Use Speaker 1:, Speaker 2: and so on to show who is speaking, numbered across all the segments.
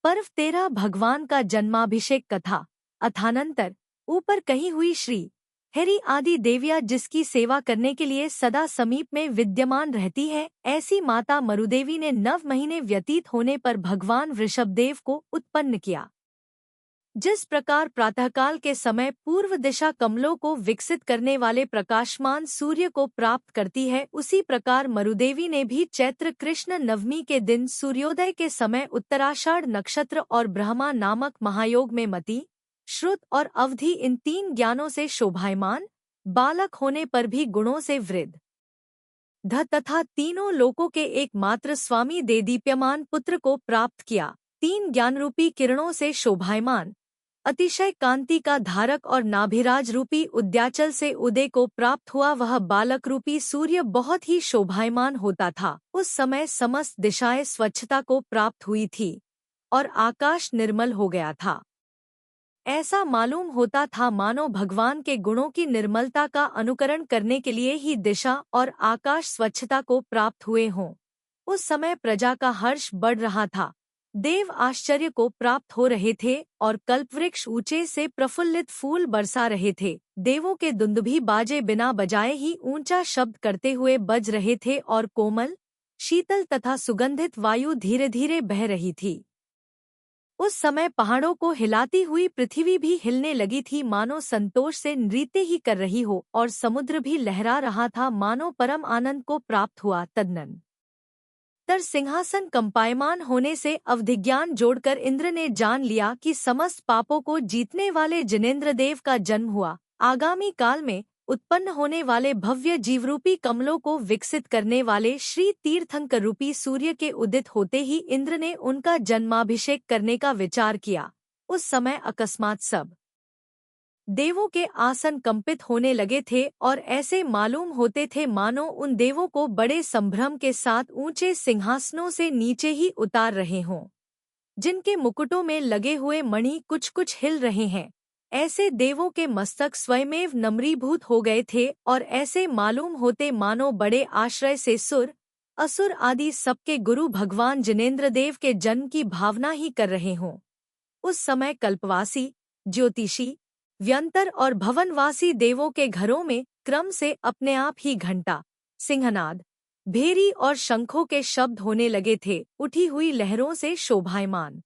Speaker 1: पर्व 13 भगवान का जन्माभिषेक कथा। अथानंतर ऊपर कही हुई श्री हरि आदि देवियाँ जिसकी सेवा करने के लिए सदा समीप में विद्यमान रहती है, ऐसी माता मरुदेवी ने 9 महीने व्यतीत होने पर भगवान वृषभदेव को उत्पन्न किया। जिस प्रकार प्रातःकाल के समय पूर्व दिशा कमलों को विकसित करने वाले प्रकाशमान सूर्य को प्राप्त करती है, उसी प्रकार मरुदेवी ने भी चैत्र कृष्ण नवमी के दिन सूर्योदय के समय उत्तराषाढ़ नक्षत्र और ब्रह्मा नामक महायोग में मति, श्रुत और अवधि इन 3 ज्ञानों से शोभायमान, बालक होने पर भी गुणों से वृद्ध तथा तीनों लोकों के एकमात्र स्वामी देदीप्यमान पुत्र को प्राप्त किया। 3 ज्ञानरूपी किरणों से शोभायमान, अतिशय कांति का धारक और नाभिराज रूपी उद्याचल से उदय को प्राप्त हुआ वह बालक रूपी सूर्य बहुत ही शोभायमान होता था। उस समय समस्त दिशाएं स्वच्छता को प्राप्त हुई थी और आकाश निर्मल हो गया था। ऐसा मालूम होता था मानो भगवान के गुणों की निर्मलता का अनुकरण करने के लिए ही दिशा और आकाश स्वच्छता को प्राप्त हुए हों। उस समय प्रजा का हर्ष बढ़ रहा था, देव आश्चर्य को प्राप्त हो रहे थे और कल्पवृक्ष ऊंचे से प्रफुल्लित फूल बरसा रहे थे। देवों के दुंदुभी बाजे बिना बजाए ही ऊंचा शब्द करते हुए बज रहे थे और कोमल, शीतल तथा सुगंधित वायु धीरे धीरे बह रही थी। उस समय पहाड़ों को हिलाती हुई पृथ्वी भी हिलने लगी थी, मानो संतोष से नृत्य ही कर रही हो, और समुद्र भी लहरा रहा था मानो परम आनंद को प्राप्त हुआ। तदनंतर सिंहासन कंपायमान होने से अवधिज्ञान जोड़कर इंद्र ने जान लिया कि समस्त पापों को जीतने वाले जिनेंद्र देव का जन्म हुआ। आगामी काल में उत्पन्न होने वाले भव्य जीवरूपी कमलों को विकसित करने वाले श्री तीर्थंकर रूपी सूर्य के उदित होते ही इंद्र ने उनका जन्माभिषेक करने का विचार किया। उस समय अकस्मात सब देवों के आसन कंपित होने लगे थे और ऐसे मालूम होते थे मानो उन देवों को बड़े संभ्रम के साथ ऊंचे सिंहासनों से नीचे ही उतार रहे हों, जिनके मुकुटों में लगे हुए मणि कुछ कुछ हिल रहे हैं। ऐसे देवों के मस्तक स्वयमेव नम्रीभूत हो गए थे और ऐसे मालूम होते मानो बड़े आश्रय से सुर, असुर आदि सबके गुरु भगवान जिनेंद्र देव के जन्म की भावना ही कर रहे हों। उस समय कल्पवासी, ज्योतिषी, व्यंतर और भवनवासी देवों के घरों में क्रम से अपने आप ही घंटा, सिंहनाद, भेरी और शंखों के शब्द होने लगे थे, उठी हुई लहरों से शोभायमान।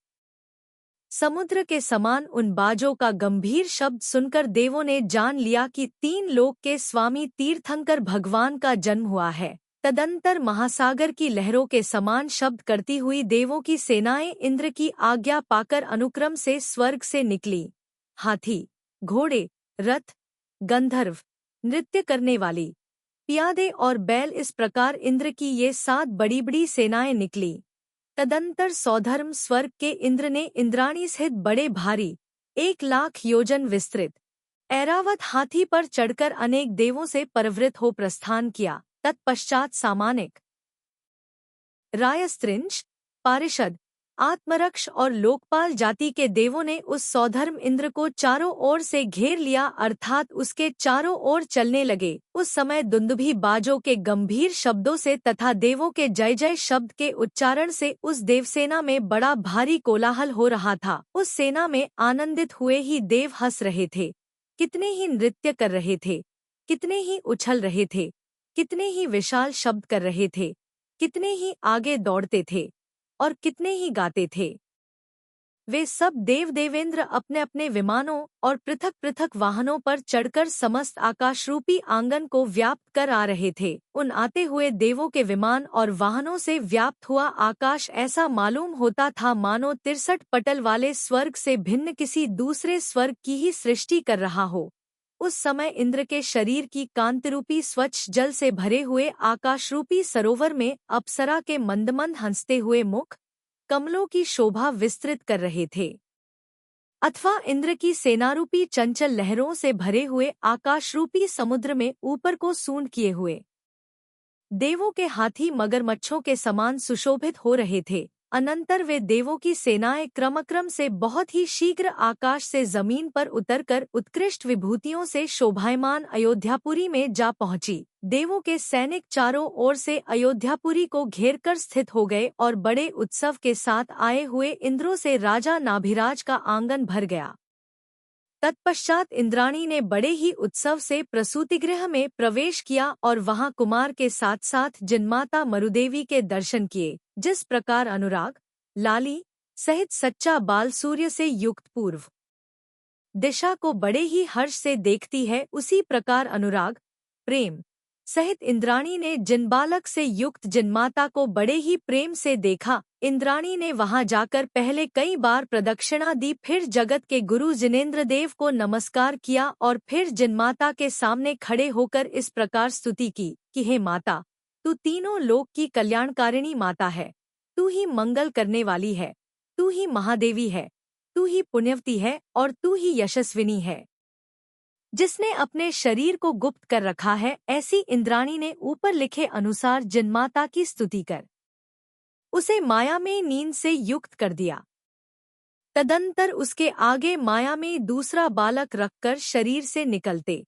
Speaker 1: समुद्र के समान उन बाजों का गंभीर शब्द सुनकर देवों ने जान लिया कि 3 लोक के स्वामी तीर्थंकर भगवान का जन्म हुआ है। तदंतर महासागर की लहरों के समान शब्द करती हुई देवों की सेनाएं इंद्र की आज्ञा पाकर अनुक्रम से स्वर्ग से निकली। हाथी, घोड़े, रथ, गंधर्व, नृत्य करने वाली, प्यादे और बैल, इस प्रकार इंद्र की ये 7 बड़ी बड़ी सेनाएं निकली। तदंतर सौधर्म स्वर्ग के इंद्र ने इंद्राणी सहित बड़े भारी 1 लाख योजन विस्तृत ऐरावत हाथी पर चढ़कर अनेक देवों से परवृत हो प्रस्थान किया। तत्पश्चात सामानिक, रायस्त्रिंश, पारिषद, आत्मरक्ष और लोकपाल जाति के देवों ने उस सौधर्म इंद्र को चारों ओर से घेर लिया, अर्थात उसके चारों ओर चलने लगे। उस समय दुंदुभी बाजों के गंभीर शब्दों से तथा देवों के जय जय शब्द के उच्चारण से उस देवसेना में बड़ा भारी कोलाहल हो रहा था। उस सेना में आनंदित हुए ही देव हंस रहे थे, कितने ही नृत्य कर रहे थे, कितने ही उछल रहे थे, कितने ही विशाल शब्द कर रहे थे, कितने ही आगे दौड़ते थे और कितने ही गाते थे। वे सब देव देवेंद्र अपने अपने विमानों और पृथक पृथक वाहनों पर चढ़कर समस्त आकाशरूपी आंगन को व्याप्त कर आ रहे थे। उन आते हुए देवों के विमान और वाहनों से व्याप्त हुआ आकाश ऐसा मालूम होता था मानो 63 पटल वाले स्वर्ग से भिन्न किसी दूसरे स्वर्ग की ही सृष्टि कर रहा हो। उस समय इंद्र के शरीर की कांतिरूपी स्वच्छ जल से भरे हुए आकाशरूपी सरोवर में अप्सरा के मंदमंद हंसते हुए मुख कमलों की शोभा विस्तृत कर रहे थे, अथवा इंद्र की सेनारूपी चंचल लहरों से भरे हुए आकाशरूपी समुद्र में ऊपर को सूंड किए हुए देवों के हाथी मगरमच्छों के समान सुशोभित हो रहे थे। अनंतर वे देवों की सेनाएं क्रमक्रम से बहुत ही शीघ्र आकाश से जमीन पर उतरकर उत्कृष्ट विभूतियों से शोभायमान अयोध्यापुरी में जा पहुंची। देवों के सैनिक चारों ओर से अयोध्यापुरी को घेरकर स्थित हो गए और बड़े उत्सव के साथ आए हुए इंद्रों से राजा नाभिराज का आंगन भर गया। तत्पश्चात इंद्राणी ने बड़े ही उत्सव से प्रसूतिगृह में प्रवेश किया और वहां कुमार के साथ साथ जिनमाता मरुदेवी के दर्शन किए। जिस प्रकार अनुराग लाली सहित सच्चा बाल सूर्य से युक्त पूर्व दिशा को बड़े ही हर्ष से देखती है, उसी प्रकार अनुराग प्रेम सहित इंद्राणी ने जिनबालक से युक्त जिनमाता को बड़े ही प्रेम से देखा। इंद्राणी ने वहां जाकर पहले कई बार प्रदक्षिणा दी, फिर जगत के गुरु जिनेंद्र देव को नमस्कार किया और फिर जिनमाता के सामने खड़े होकर इस प्रकार स्तुति की कि हे माता, तू तीनों लोक की कल्याणकारिणी माता है, तू ही मंगल करने वाली है, तू ही महादेवी है, तू ही पुण्यवती है और तू ही यशस्विनी है, जिसने अपने शरीर को गुप्त कर रखा है। ऐसी इंद्राणी ने ऊपर लिखे अनुसार जिनमाता की स्तुति कर उसे माया में नींद से युक्त कर दिया। तदंतर उसके आगे माया में दूसरा बालक रखकर शरीर से निकलते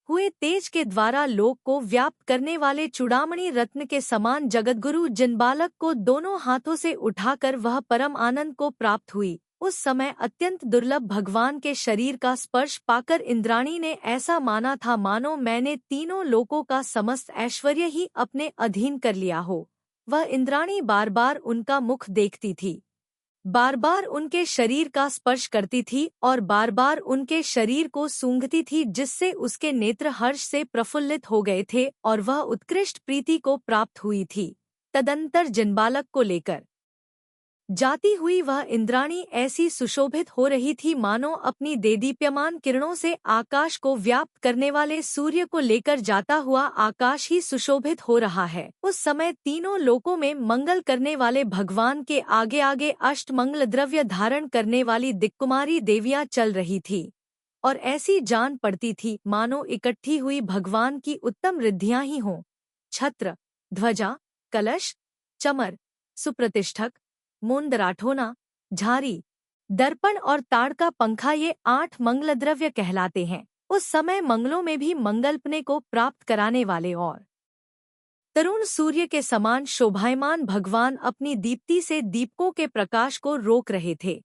Speaker 1: हुए तेज के द्वारा लोक को व्याप्त करने वाले चूड़ामणि रत्न के समान जगतगुरु जिनबालक को दोनों हाथों से उठाकर वह परम आनंद को प्राप्त हुई। उस समय अत्यंत दुर्लभ भगवान के शरीर का स्पर्श पाकर इंद्राणी ने ऐसा माना था मानो मैंने तीनों लोकों का समस्त ऐश्वर्य ही अपने अधीन कर लिया हो। वह इंद्राणी बार बार उनका मुख देखती थी, बार बार उनके शरीर का स्पर्श करती थी और बार बार उनके शरीर को सूंघती थी, जिससे उसके नेत्र हर्ष से प्रफुल्लित हो गए थे और वह उत्कृष्ट प्रीति को प्राप्त हुई थी। तदंतर जिनबालक को लेकर जाती हुई वह इंद्राणी ऐसी सुशोभित हो रही थी मानो अपनी देदीप्यमान किरणों से आकाश को व्याप्त करने वाले सूर्य को लेकर जाता हुआ आकाश ही सुशोभित हो रहा है। उस समय तीनों लोकों में मंगल करने वाले भगवान के आगे आगे अष्टमंगल द्रव्य धारण करने वाली दिक्कुमारी देवियां चल रही थी और ऐसी जान पड़ती थी मानो इकट्ठी हुई भगवान की उत्तम रिद्धियां ही हों। छत्र, ध्वजा, कलश, चमर, सुप्रतिष्ठक, मुंदराठोना, झारी, दर्पण और ताड़ का पंखा ये 8 मंगलद्रव्य कहलाते हैं। उस समय मंगलों में भी मंगलपने को प्राप्त कराने वाले और तरुण सूर्य के समान शोभायमान भगवान अपनी दीप्ति से दीपकों के प्रकाश को रोक रहे थे।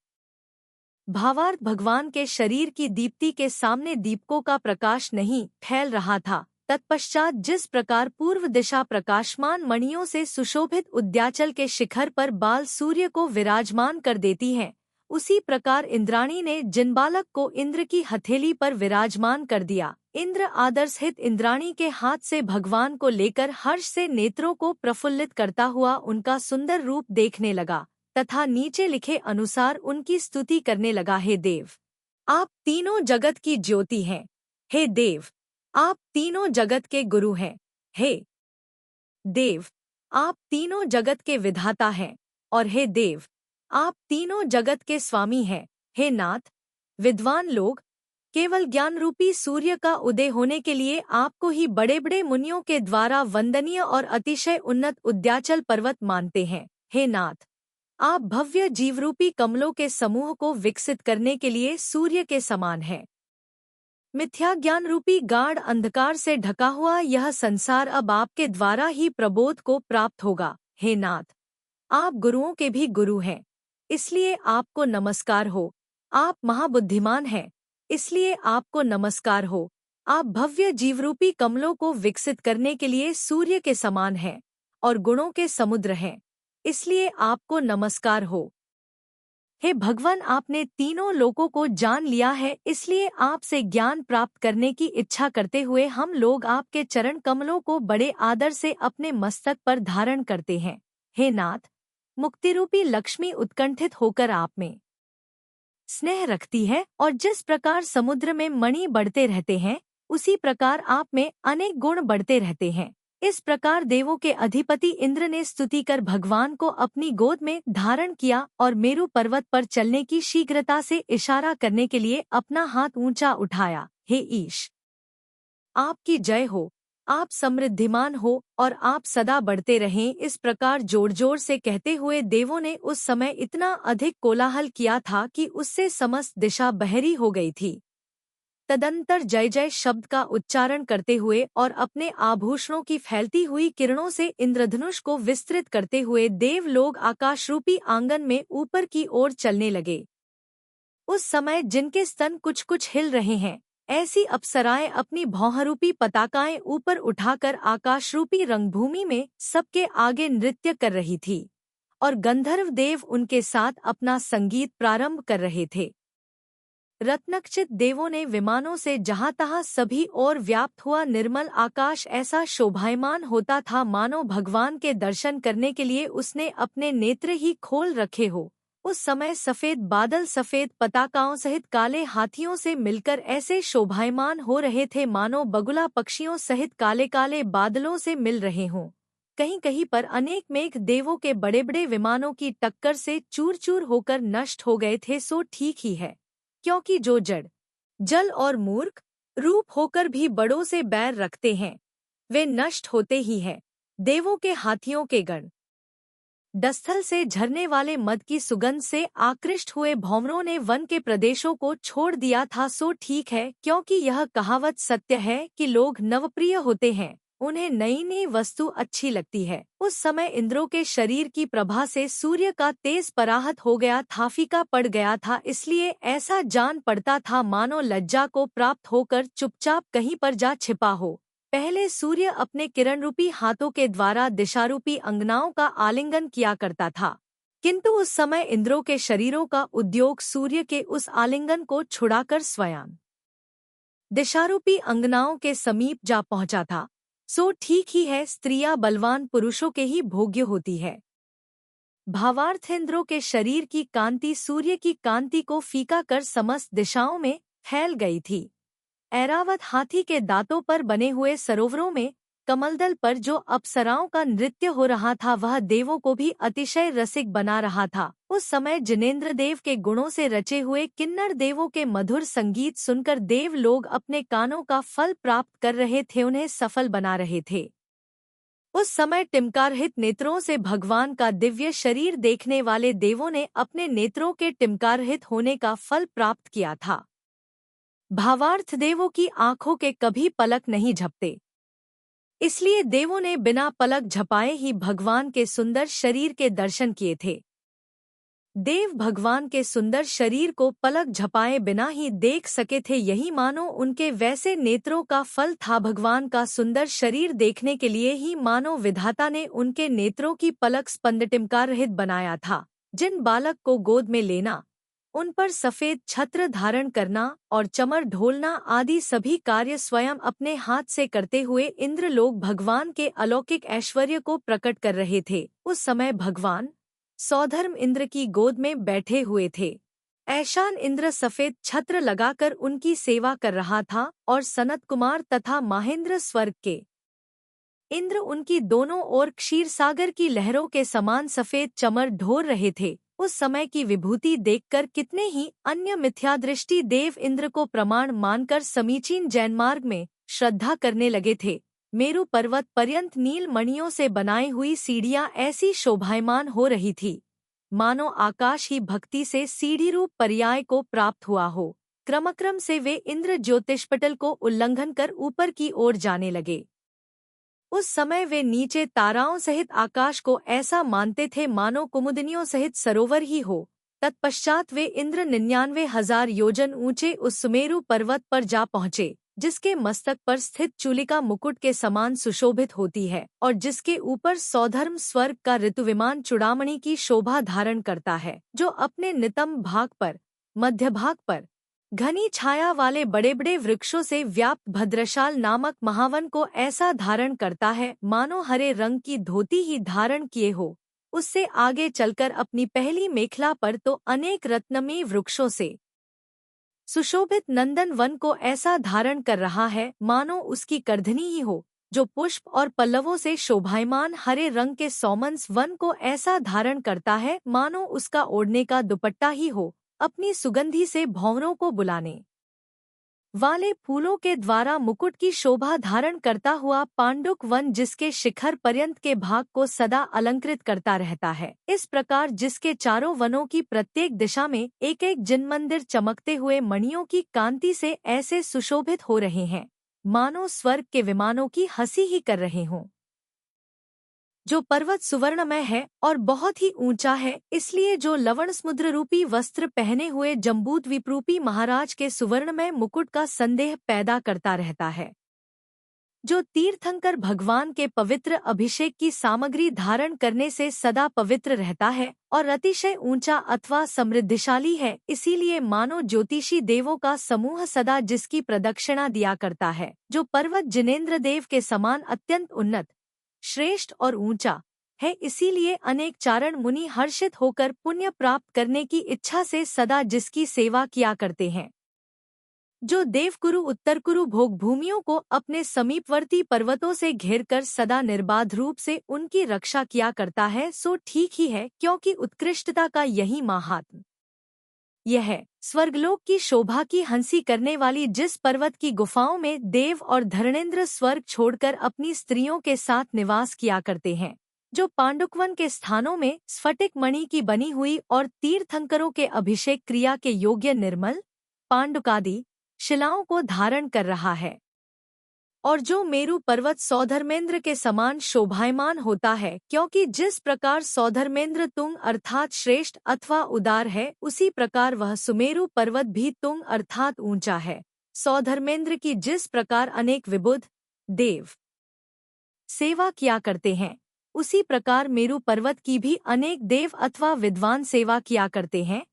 Speaker 1: भावार्थ भगवान के शरीर की दीप्ति के सामने दीपकों का प्रकाश नहीं फैल रहा था। तत्पश्चात जिस प्रकार पूर्व दिशा प्रकाशमान मणियों से सुशोभित उद्याचल के शिखर पर बाल सूर्य को विराजमान कर देती है, उसी प्रकार इंद्राणी ने जिनबालक को इंद्र की हथेली पर विराजमान कर दिया। इंद्र आदर्शहित इंद्राणी के हाथ से भगवान को लेकर हर्ष से नेत्रों को प्रफुल्लित करता हुआ उनका सुंदर रूप देखने लगा तथा नीचे लिखे अनुसार उनकी स्तुति करने लगा। हे देव, आप तीनों जगत की ज्योति हैं। हे देव, आप तीनों जगत के गुरु हैं। हे देव, आप तीनों जगत के विधाता हैं और हे देव, आप तीनों जगत के स्वामी हैं। हे नाथ, विद्वान लोग केवल ज्ञान रूपी सूर्य का उदय होने के लिए आपको ही बड़े बड़े मुनियों के द्वारा वंदनीय और अतिशय उन्नत उद्याचल पर्वत मानते हैं। हे नाथ, आप भव्य जीवरूपी कमलों के समूह को विकसित करने के लिए सूर्य के समान हैं। मिथ्या ज्ञान रूपी गाढ़ अंधकार से ढका हुआ यह संसार अब आपके द्वारा ही प्रबोध को प्राप्त होगा। हे नाथ, आप गुरुओं के भी गुरु हैं, इसलिए आपको नमस्कार हो। आप महाबुद्धिमान हैं, इसलिए आपको नमस्कार हो। आप भव्य जीवरूपी कमलों को विकसित करने के लिए सूर्य के समान हैं और गुणों के समुद्र हैं, इसलिए आपको नमस्कार हो। हे भगवान, आपने तीनों लोकों को जान लिया है, इसलिए आपसे ज्ञान प्राप्त करने की इच्छा करते हुए हम लोग आपके चरण कमलों को बड़े आदर से अपने मस्तक पर धारण करते हैं। हे नाथ, मुक्तिरूपी लक्ष्मी उत्कंठित होकर आप में स्नेह रखती है और जिस प्रकार समुद्र में मणि बढ़ते रहते हैं, उसी प्रकार आप में अनेक गुण बढ़ते रहते हैं। इस प्रकार देवों के अधिपति इंद्र ने स्तुति कर भगवान को अपनी गोद में धारण किया और मेरु पर्वत पर चलने की शीघ्रता से इशारा करने के लिए अपना हाथ ऊंचा उठाया। हे ईश, आपकी जय हो, आप समृद्धिमान हो और आप सदा बढ़ते रहें। इस प्रकार जोर जोर से कहते हुए देवों ने उस समय इतना अधिक कोलाहल किया था कि उससे समस्त दिशा बहरी हो गई थी। तदंतर जय जय शब्द का उच्चारण करते हुए और अपने आभूषणों की फैलती हुई किरणों से इंद्रधनुष को विस्तृत करते हुए देव लोग आकाशरूपी आंगन में ऊपर की ओर चलने लगे। उस समय जिनके स्तन कुछ कुछ हिल रहे हैं, ऐसी अप्सराएं अपनी भौहरूपी पताकाएं ऊपर उठाकर आकाशरूपी रंगभूमि में सबके आगे नृत्य कर रही थी और गंधर्व देव उनके साथ अपना संगीत प्रारंभ कर रहे थे। रत्नखचित देवों ने विमानों से जहां तहां सभी और व्याप्त हुआ निर्मल आकाश ऐसा शोभायमान होता था मानो भगवान के दर्शन करने के लिए उसने अपने नेत्र ही खोल रखे हो। उस समय सफेद बादल सफेद पताकाओं सहित काले हाथियों से मिलकर ऐसे शोभायमान हो रहे थे मानो बगुला पक्षियों सहित काले काले बादलों से मिल रहे हों। कहीं कहीं पर अनेक मेघ देवों के बड़े बड़े विमानों की टक्कर से चूर चूर होकर नष्ट हो गए थे। सो ठीक ही है, क्योंकि जो जड़ जल और मूर्ख रूप होकर भी बड़ों से बैर रखते हैं, वे नष्ट होते ही हैं। देवों के हाथियों के गण डस्थल से झरने वाले मद की सुगंध से आकृष्ट हुए भौमरों ने वन के प्रदेशों को छोड़ दिया था। सो ठीक है, क्योंकि यह कहावत सत्य है कि लोग नवप्रिय होते हैं, उन्हें नई नई वस्तु अच्छी लगती है। उस समय इंद्रों के शरीर की प्रभा से सूर्य का तेज पराहत हो गया था, फीका पड़ गया था, इसलिए ऐसा जान पड़ता था मानो लज्जा को प्राप्त होकर चुपचाप कहीं पर जा छिपा हो। पहले सूर्य अपने किरण रूपी हाथों के द्वारा दिशारूपी अंगनाओं का आलिंगन किया करता था, किंतु उस समय इंद्रों के शरीरों का उद्योग सूर्य के उस आलिंगन को छुड़ाकर स्वयं दिशारूपी अंगनाओं के समीप जा पहुंचा था। सो ठीक ही है, स्त्रियां बलवान पुरुषों के ही भोग्य होती है। भावार्थ इंद्रों के शरीर की कांति सूर्य की कांति को फीका कर समस्त दिशाओं में फैल गई थी। ऐरावत हाथी के दांतों पर बने हुए सरोवरों में कमलदल पर जो अप्सराओं का नृत्य हो रहा था वह देवों को भी अतिशय रसिक बना रहा था। उस समय जिनेंद्र देव के गुणों से रचे हुए किन्नर देवों के मधुर संगीत सुनकर देव लोग अपने कानों का फल प्राप्त कर रहे थे, उन्हें सफल बना रहे थे। उस समय टिमकारहित नेत्रों से भगवान का दिव्य शरीर देखने वाले देवों ने अपने नेत्रों के टिमकारहित होने का फल प्राप्त किया था। भावार्थ देवों की आंखों के कभी पलक नहीं झपते, इसलिए देवों ने बिना पलक झपाए ही भगवान के सुंदर शरीर के दर्शन किए थे। देव भगवान के सुंदर शरीर को पलक झपाए बिना ही देख सके थे, यही मानो उनके वैसे नेत्रों का फल था। भगवान का सुंदर शरीर देखने के लिए ही मानो विधाता ने उनके नेत्रों की पलक स्पंद टिमकार रहित बनाया था। जिन बालक को गोद में लेना, उन पर सफेद छत्र धारण करना और चमर ढोलना आदि सभी कार्य स्वयं अपने हाथ से करते हुए इंद्र लोग भगवान के अलौकिक ऐश्वर्य को प्रकट कर रहे थे। उस समय भगवान सौधर्म इंद्र की गोद में बैठे हुए थे। ऐशान इंद्र सफेद छत्र लगाकर उनकी सेवा कर रहा था और सनत कुमार तथा महेंद्र स्वर्ग के इंद्र उनकी दोनों ओर क्षीर सागर की लहरों के समान सफेद चमर ढोर रहे थे। उस समय की विभूति देखकर कितने ही अन्य मिथ्यादृष्टि देव इंद्र को प्रमाण मानकर समीचीन जैन मार्ग में श्रद्धा करने लगे थे। मेरु पर्वत पर्यंत नील मणियों से बनाई हुई सीढ़ियां ऐसी शोभायमान हो रही थी मानो आकाश ही भक्ति से सीढ़ी रूप पर्याय को प्राप्त हुआ हो। क्रमक्रम से वे इंद्र ज्योतिषपटल को उल्लंघन कर ऊपर की ओर जाने लगे। उस समय वे नीचे ताराओं सहित आकाश को ऐसा मानते थे मानो कुमुदिनियों सहित सरोवर ही हो। तत्पश्चात वे इंद्र 99,000 योजन ऊंचे उस सुमेरु पर्वत पर जा पहुँचे, जिसके मस्तक पर स्थित चूलिका मुकुट के समान सुशोभित होती है और जिसके ऊपर सौधर्म स्वर्ग का ऋतुविमान चूड़ामणि की शोभा धारण करता है, जो अपने नितंब भाग पर मध्य भाग पर घनी छाया वाले बड़े बड़े वृक्षों से व्याप्त भद्रशाल नामक महावन को ऐसा धारण करता है मानो हरे रंग की धोती ही धारण किए हो। उससे आगे चलकर अपनी पहली मेखला पर तो अनेक रत्नमयी वृक्षों से सुशोभित नंदन वन को ऐसा धारण कर रहा है मानो उसकी करधनी ही हो, जो पुष्प और पल्लवों से शोभायमान हरे रंग के सौमंस वन को ऐसा धारण करता है मानो उसका ओढ़ने का दुपट्टा ही हो, अपनी सुगंधी से भंवरों को बुलाने वाले फूलों के द्वारा मुकुट की शोभा धारण करता हुआ पांडुक वन जिसके शिखर पर्यंत के भाग को सदा अलंकृत करता रहता है। इस प्रकार जिसके चारों वनों की प्रत्येक दिशा में एक एक जिन मंदिर चमकते हुए मणियों की कांति से ऐसे सुशोभित हो रहे हैं मानो स्वर्ग के विमानों की हंसी ही कर रहे हों। जो पर्वत सुवर्णमय है और बहुत ही ऊंचा है, इसलिए जो लवण समुद्र रूपी वस्त्र पहने हुए जम्बूद्वीप रूपी महाराज के सुवर्णमय मुकुट का संदेह पैदा करता रहता है। जो तीर्थंकर भगवान के पवित्र अभिषेक की सामग्री धारण करने से सदा पवित्र रहता है और अतिशय ऊंचा अथवा समृद्धिशाली है, इसीलिए मानो ज्योतिषी देवों का समूह सदा जिसकी प्रदक्षिणा दिया करता है। जो पर्वत जिनेंद्र देव के समान अत्यंत उन्नत, श्रेष्ठ और ऊंचा है, इसीलिए अनेक चारण मुनि हर्षित होकर पुण्य प्राप्त करने की इच्छा से सदा जिसकी सेवा किया करते हैं। जो देवकुरु उत्तरकुरु भोग भूमियों को अपने समीपवर्ती पर्वतों से घेरकर सदा निर्बाध रूप से उनकी रक्षा किया करता है, सो ठीक ही है, क्योंकि उत्कृष्टता का यही माहात्म्य यह है। स्वर्गलोक की शोभा की हंसी करने वाली जिस पर्वत की गुफाओं में देव और धरणेंद्र स्वर्ग छोड़कर अपनी स्त्रियों के साथ निवास किया करते हैं। जो पांडुकवन के स्थानों में स्फटिक मणि की बनी हुई और तीर्थंकरों के अभिषेक क्रिया के योग्य निर्मल पांडुकादि शिलाओं को धारण कर रहा है। और जो मेरु पर्वत सौधर्मेंद्र के समान शोभायमान होता है, क्योंकि जिस प्रकार सौधर्मेंद्र तुंग अर्थात श्रेष्ठ अथवा उदार है, उसी प्रकार वह सुमेरु पर्वत भी तुंग अर्थात ऊंचा है। सौधर्मेंद्र की जिस प्रकार अनेक विबुध देव सेवा किया करते हैं, उसी प्रकार मेरु पर्वत की भी अनेक देव अथवा विद्वान सेवा किया करते हैं।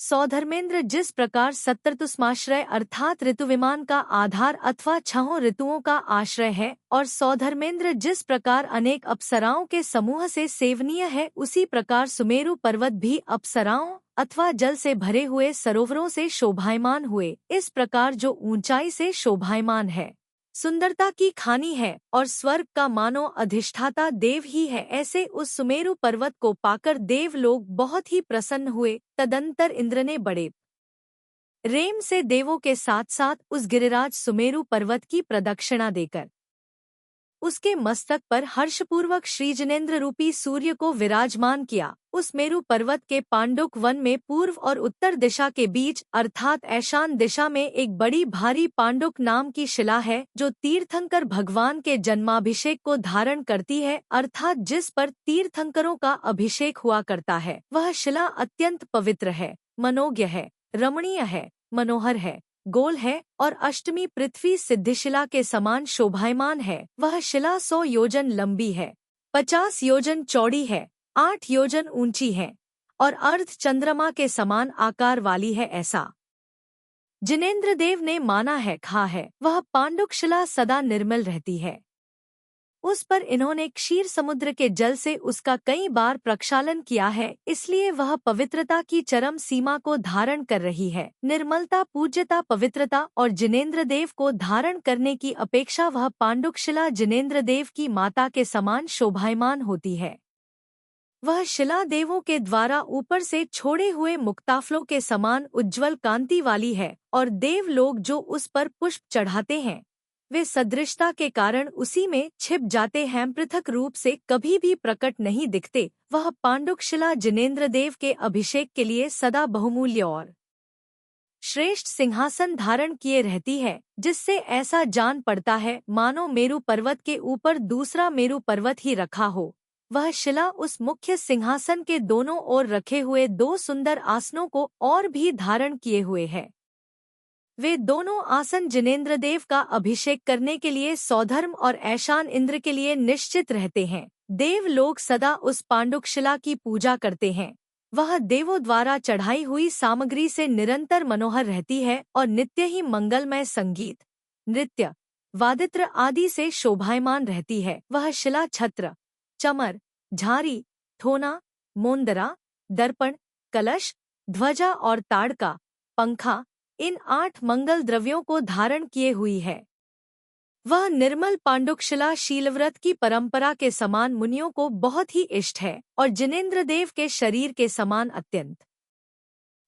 Speaker 1: सौधर्मेंद्र जिस प्रकार सत्तरतुष्माश्रय अर्थात ऋतुविमान का आधार अथवा छहों ऋतुओं का आश्रय है, और सौधर्मेंद्र जिस प्रकार अनेक अप्सराओं के समूह से सेवनीय है, उसी प्रकार सुमेरु पर्वत भी अप्सराओं अथवा जल से भरे हुए सरोवरों से शोभायमान हुए इस प्रकार जो ऊंचाई से शोभायमान है, सुंदरता की खानी है और स्वर्ग का मानो अधिष्ठाता देव ही है, ऐसे उस सुमेरु पर्वत को पाकर देव लोग बहुत ही प्रसन्न हुए। तदंतर इंद्र ने बड़े प्रेम से देवों के साथ साथ उस गिरिराज सुमेरु पर्वत की प्रदक्षिणा देकर उसके मस्तक पर हर्षपूर्वक श्री जिनेंद्र रूपी सूर्य को विराजमान किया। उस मेरु पर्वत के पांडुक वन में पूर्व और उत्तर दिशा के बीच अर्थात ईशान दिशा में एक बड़ी भारी पांडुक नाम की शिला है, जो तीर्थंकर भगवान के जन्माभिषेक को धारण करती है, अर्थात जिस पर तीर्थंकरों का अभिषेक हुआ करता है। वह शिला अत्यंत पवित्र है, मनोज्ञ है, रमणीय है, मनोहर है, गोल है और अष्टमी पृथ्वी सिद्धिशिला के समान शोभायमान है। वह शिला 100 योजन लंबी है, 50 योजन चौड़ी है, 8 योजन ऊंची है और अर्ध चंद्रमा के समान आकार वाली है, ऐसा जिनेंद्र देव ने माना है कहा है। वह पांडुक शिला सदा निर्मल रहती है। उस पर इन्होंने क्षीर समुद्र के जल से उसका कई बार प्रक्षालन किया है, इसलिए वह पवित्रता की चरम सीमा को धारण कर रही है। निर्मलता, पूज्यता, पवित्रता और जिनेंद्र देव को धारण करने की अपेक्षा वह पांडुक शिला जिनेंद्र देव की माता के समान शोभायमान होती है। वह शिला देवों के द्वारा ऊपर से छोड़े हुए मुक्ताफलों के समान उज्ज्वल कांति वाली है और देव लोग जो उस पर पुष्प चढ़ाते हैं वे सदृशता के कारण उसी में छिप जाते हैं, पृथक रूप से कभी भी प्रकट नहीं दिखते। वह पांडुक शिला जिनेंद्र देव के अभिषेक के लिए सदा बहुमूल्य और श्रेष्ठ सिंहासन धारण किए रहती है, जिससे ऐसा जान पड़ता है मानो मेरु पर्वत के ऊपर दूसरा मेरु पर्वत ही रखा हो। वह शिला उस मुख्य सिंहासन के दोनों ओर रखे हुए 2 सुंदर आसनों को और भी धारण किए हुए है। वे दोनों आसन जिनेंद्र देव का अभिषेक करने के लिए सौधर्म और ऐशान इंद्र के लिए निश्चित रहते हैं। देव लोग सदा उस पांडुक शिला की पूजा करते हैं। वह देवों द्वारा चढ़ाई हुई सामग्री से निरंतर मनोहर रहती है और नित्य ही मंगलमय संगीत, नृत्य, वादित्र आदि से शोभायमान रहती है। वह शिला छत्र, चमर, झारी, थोना, मोंदरा, दर्पण, कलश, ध्वजा और ताड़का, पंखा इन 8 मंगल द्रव्यों को धारण किए हुई है। वह निर्मल पांडुक शिला शीलव्रत की परंपरा के समान मुनियों को बहुत ही इष्ट है और जिनेंद्र देव के शरीर के समान अत्यंत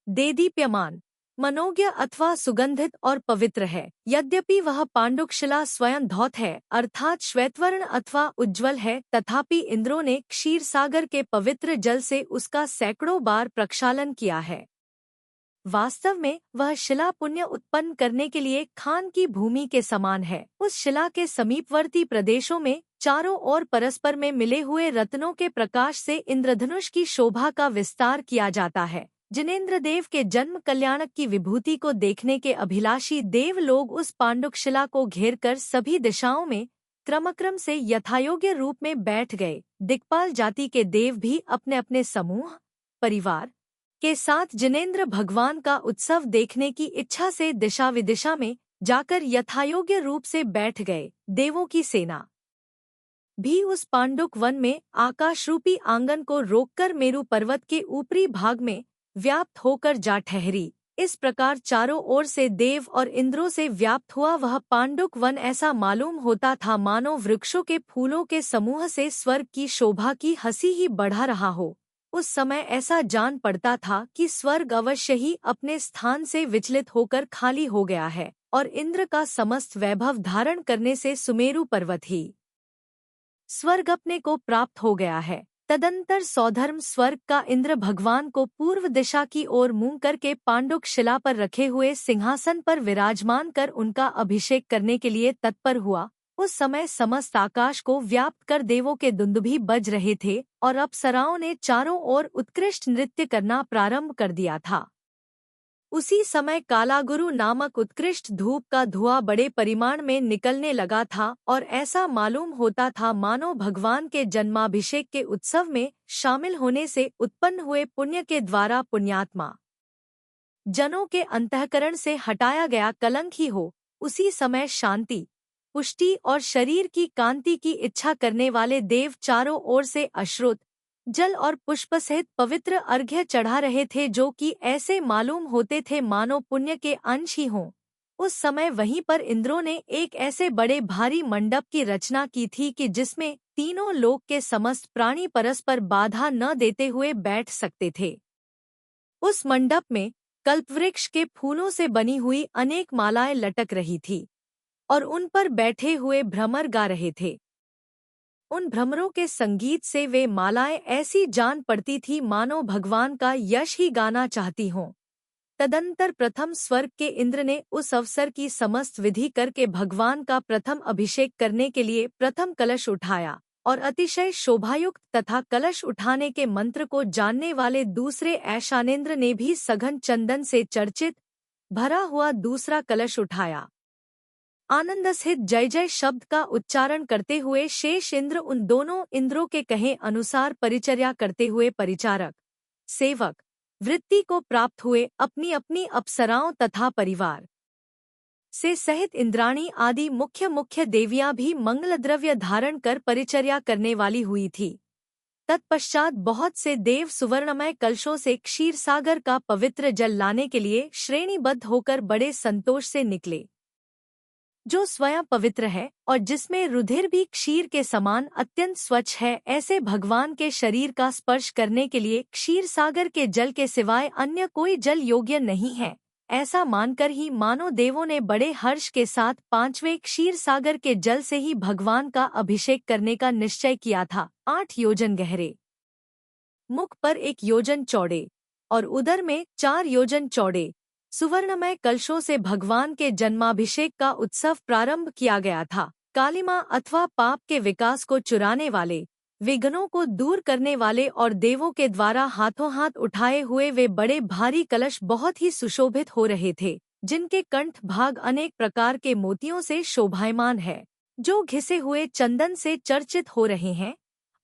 Speaker 1: देदीप्यमान, मनोज्ञ अथवा सुगंधित और पवित्र है। यद्यपि वह पांडुक शिला स्वयं धौत है अर्थात श्वेतवर्ण अथवा उज्ज्वल है, तथापि इंद्रों ने क्षीरसागर के पवित्र जल से उसका सैकड़ों बार प्रक्षालन किया है। वास्तव में वह शिला पुण्य उत्पन्न करने के लिए खान की भूमि के समान है। उस शिला के समीपवर्ती प्रदेशों में चारों ओर परस्पर में मिले हुए रत्नों के प्रकाश से इंद्रधनुष की शोभा का विस्तार किया जाता है। जिनेंद्र देव के जन्म कल्याणक की विभूति को देखने के अभिलाषी देव लोग उस पांडुक शिला को घेरकर सभी दिशाओं में क्रमक्रम से यथायोग्य रूप में बैठ गए। दिक्पाल जाति के देव भी अपने अपने समूह परिवार के साथ जिनेंद्र भगवान का उत्सव देखने की इच्छा से दिशा विदिशा में जाकर यथायोग्य रूप से बैठ गए। देवों की सेना भी उस पांडुक वन में आकाशरूपी आंगन को रोककर मेरु पर्वत के ऊपरी भाग में व्याप्त होकर जा ठहरी। इस प्रकार चारों ओर से देव और इंद्रों से व्याप्त हुआ वह पांडुक वन ऐसा मालूम होता था मानो वृक्षों के फूलों के समूह से स्वर्ग की शोभा की हंसी ही बढ़ा रहा हो। उस समय ऐसा जान पड़ता था कि स्वर्ग अवश्य ही अपने स्थान से विचलित होकर खाली हो गया है और इंद्र का समस्त वैभव धारण करने से सुमेरु पर्वत ही स्वर्ग अपने को प्राप्त हो गया है। तदंतर सौधर्म स्वर्ग का इंद्र भगवान को पूर्व दिशा की ओर मुंह करके पांडुक शिला पर रखे हुए सिंहासन पर विराजमान कर उनका अभिषेक करने के लिए तत्पर हुआ। उस समय समस्त आकाश को व्याप्त कर देवों के दुंदुभी बज रहे थे और अप्सराओं ने चारों ओर उत्कृष्ट नृत्य करना प्रारंभ कर दिया था। उसी समय कालागुरु नामक उत्कृष्ट धूप का धुआं बड़े परिमाण में निकलने लगा था और ऐसा मालूम होता था मानो भगवान के जन्माभिषेक के उत्सव में शामिल होने से उत्पन्न हुए पुण्य के द्वारा पुण्यात्मा जनों के अंतःकरण से हटाया गया कलंक ही हो। उसी समय शांति पुष्टि और शरीर की कांति की इच्छा करने वाले देव चारों ओर से अश्रुत जल और पुष्प सहित पवित्र अर्घ्य चढ़ा रहे थे, जो कि ऐसे मालूम होते थे मानो पुण्य के अंश ही हों। उस समय वहीं पर इंद्रों ने एक ऐसे बड़े भारी मंडप की रचना की थी कि जिसमें तीनों लोक के समस्त प्राणी परस्पर बाधा न देते हुए बैठ सकते थे। उस मंडप में कल्पवृक्ष के फूलों से बनी हुई अनेक मालाएं लटक रही थी और उन पर बैठे हुए भ्रमर गा रहे थे। उन भ्रमरों के संगीत से वे मालाएं ऐसी जान पड़ती थी मानो भगवान का यश ही गाना चाहती हों। तदंतर प्रथम स्वर्ग के इंद्र ने उस अवसर की समस्त विधि करके भगवान का प्रथम अभिषेक करने के लिए प्रथम कलश उठाया और अतिशय शोभायुक्त तथा कलश उठाने के मंत्र को जानने वाले दूसरे ऐशानेंद्र ने भी सघन चंदन से चर्चित भरा हुआ दूसरा कलश उठाया। आनंद सहित जय जय शब्द का उच्चारण करते हुए शेष इंद्र उन दोनों इंद्रों के कहे अनुसार परिचर्या करते हुए परिचारक सेवक वृत्ति को प्राप्त हुए अपनी अपनी अप्सराओं तथा परिवार से सहित इंद्राणी आदि मुख्य मुख्य देवियां भी मंगल द्रव्य धारण कर परिचर्या करने वाली हुई थी। तत्पश्चात बहुत से देव सुवर्णमय कलशों से क्षीरसागर का पवित्र जल लाने के लिए श्रेणीबद्ध होकर बड़े संतोष से निकले, जो स्वयं पवित्र है और जिसमें रुधिर भी क्षीर के समान अत्यंत स्वच्छ है। ऐसे भगवान के शरीर का स्पर्श करने के लिए क्षीरसागर के जल के सिवाय अन्य कोई जल योग्य नहीं है। ऐसा मानकर ही मानो देवों ने बड़े हर्ष के साथ 5वें क्षीरसागर के जल से ही भगवान का अभिषेक करने का निश्चय किया था। 8 योजन गहरे, मुख पर 1 योजन चौड़े और उदर में 4 योजन चौड़े सुवर्णमय कलशों से भगवान के जन्माभिषेक का उत्सव प्रारंभ किया गया था। कालिमा अथवा पाप के विकास को चुराने वाले, विघ्नों को दूर करने वाले और देवों के द्वारा हाथों हाथ उठाए हुए वे बड़े भारी कलश बहुत ही सुशोभित हो रहे थे, जिनके कंठ भाग अनेक प्रकार के मोतियों से शोभायमान है, जो घिसे हुए चंदन से चर्चित हो रहे हैं